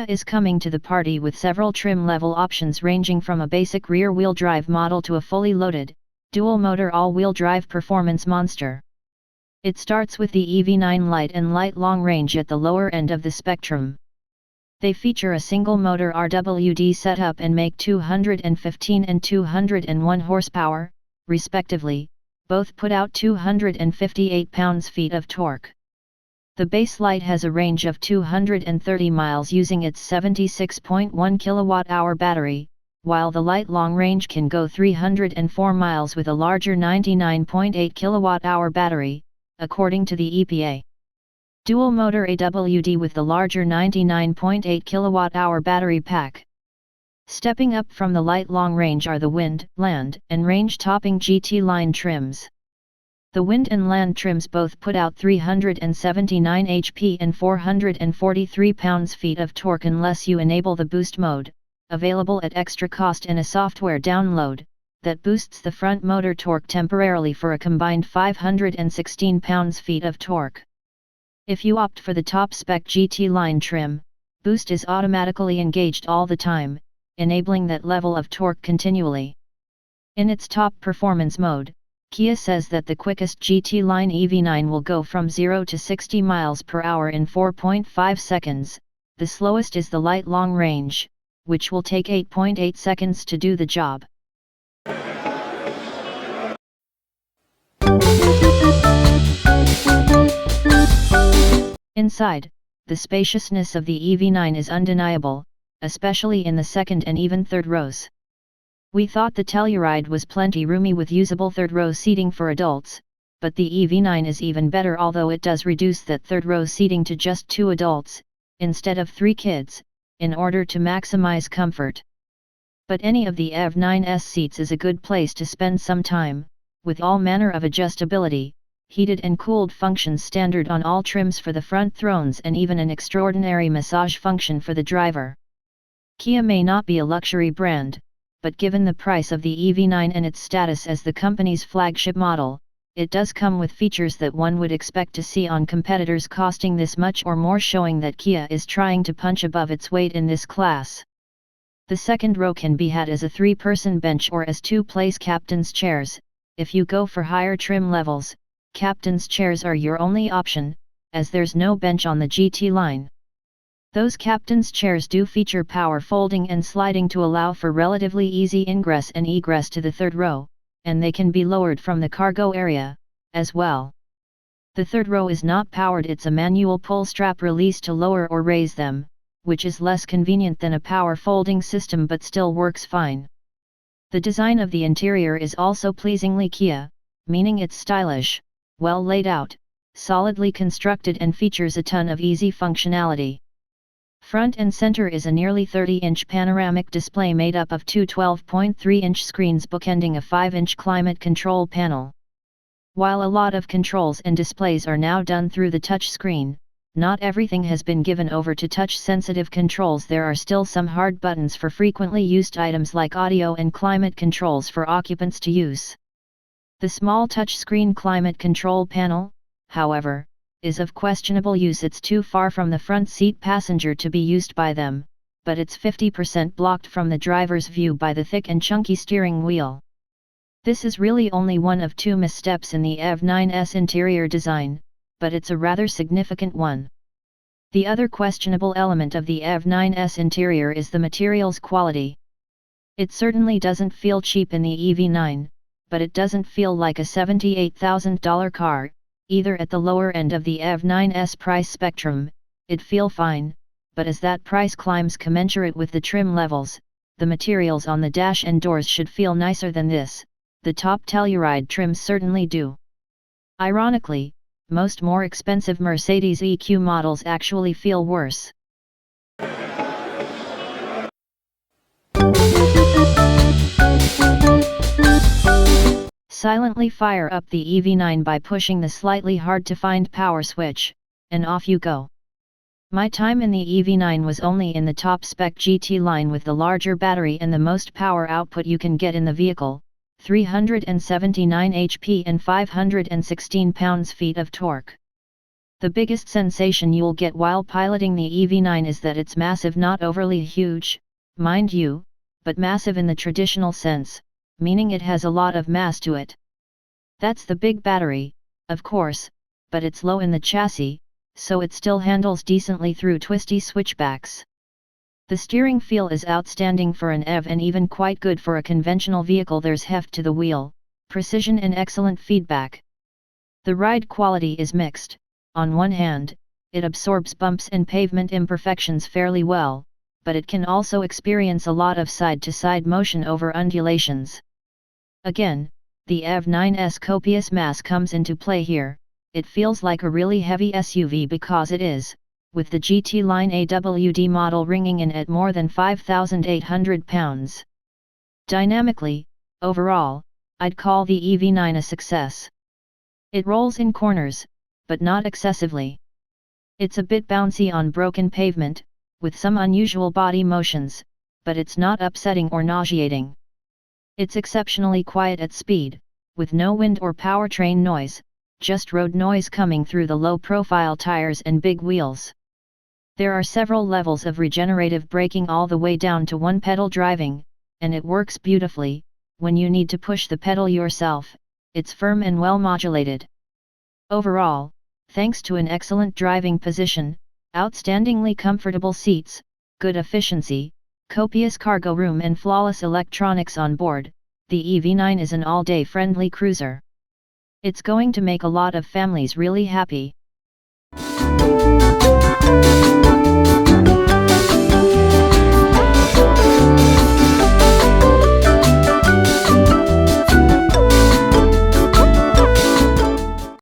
Kia is coming to the party with several trim level options ranging from a basic rear-wheel drive model to a fully loaded, dual-motor all-wheel drive performance monster. It starts with the EV9 Light and Light Long Range at the lower end of the spectrum. They feature a single-motor RWD setup and make 215 and 201 horsepower, respectively. Both put out 258 pounds-feet of torque. The base Light has a range of 230 miles using its 76.1 kWh battery, while the Light Long Range can go 304 miles with a larger 99.8 kWh battery, according to the EPA. Dual motor AWD with the larger 99.8 kWh battery pack. Stepping up from the Light Long Range are the Wind, Land, and Range-topping GT-Line trims. The Wind and Land trims both put out 379 HP and 443 pounds-feet of torque unless you enable the boost mode, available at extra cost in a software download, that boosts the front motor torque temporarily for a combined 516 pounds-feet of torque. If you opt for the top-spec GT-Line trim, boost is automatically engaged all the time, enabling that level of torque continually. In its top performance mode, Kia says that the quickest GT-Line EV9 will go from 0 to 60 miles per hour in 4.5 seconds, the slowest is the Light Long Range, which will take 8.8 seconds to do the job. Inside, the spaciousness of the EV9 is undeniable, especially in the second and even third rows. We thought the Telluride was plenty roomy with usable third-row seating for adults, but the EV9 is even better, although it does reduce that third-row seating to just 2 adults, instead of 3 kids, in order to maximize comfort. But any of the EV9's seats is a good place to spend some time, with all manner of adjustability, heated and cooled functions standard on all trims for the front thrones and even an extraordinary massage function for the driver. Kia may not be a luxury brand, but given the price of the EV9 and its status as the company's flagship model, it does come with features that one would expect to see on competitors costing this much or more, showing that Kia is trying to punch above its weight in this class. The second row can be had as a 3-person bench or as 2-place captain's chairs. If you go for higher trim levels, captain's chairs are your only option, as there's no bench on the GT line. Those captain's chairs do feature power folding and sliding to allow for relatively easy ingress and egress to the third row, and they can be lowered from the cargo area, as well. The third row is not powered, it's a manual pull strap release to lower or raise them, which is less convenient than a power folding system but still works fine. The design of the interior is also pleasingly Kia, meaning it's stylish, well laid out, solidly constructed and features a ton of easy functionality. Front and center is a nearly 30-inch panoramic display made up of two 12.3-inch screens bookending a 5-inch climate control panel. While a lot of controls and displays are now done through the touch screen, not everything has been given over to touch-sensitive controls. There are still some hard buttons for frequently used items like audio and climate controls for occupants to use. The small touchscreen climate control panel, however, is of questionable use. It's too far from the front seat passenger to be used by them, but it's 50% blocked from the driver's view by the thick and chunky steering wheel. This is really only one of 2 missteps in the EV9's interior design, but it's a rather significant one. The other questionable element of the EV9's interior is the materials quality. It certainly doesn't feel cheap in the EV9, but it doesn't feel like a $78,000 car, either at the lower end of the EV9's price spectrum. It feel fine, but as that price climbs commensurate with the trim levels, the materials on the dash and doors should feel nicer than this. The top Telluride trims certainly do. Ironically, most more expensive Mercedes EQ models actually feel worse. Silently fire up the EV9 by pushing the slightly hard-to-find power switch, and off you go. My time in the EV9 was only in the top-spec GT line with the larger battery and the most power output you can get in the vehicle, 379 HP and 516 pounds-feet of torque. The biggest sensation you'll get while piloting the EV9 is that it's massive, not overly huge, mind you, but massive in the traditional sense, meaning it has a lot of mass to it. That's the big battery, of course, but it's low in the chassis, so it still handles decently through twisty switchbacks. The steering feel is outstanding for an EV and even quite good for a conventional vehicle. There's heft to the wheel, precision and excellent feedback. The ride quality is mixed. On one hand, it absorbs bumps and pavement imperfections fairly well, but it can also experience a lot of side-to-side motion over undulations. Again, the EV9's copious mass comes into play here. It feels like a really heavy SUV because it is, with the GT-Line AWD model ringing in at more than 5,800 pounds. Dynamically, overall, I'd call the EV9 a success. It rolls in corners, but not excessively. It's a bit bouncy on broken pavement, with some unusual body motions, but it's not upsetting or nauseating. It's exceptionally quiet at speed, with no wind or powertrain noise, just road noise coming through the low-profile tires and big wheels. There are several levels of regenerative braking all the way down to one-pedal driving, and it works beautifully. When you need to push the pedal yourself, it's firm and well modulated. Overall, thanks to an excellent driving position, outstandingly comfortable seats, good efficiency, copious cargo room and flawless electronics on board, the EV9 is an all-day friendly cruiser. It's going to make a lot of families really happy.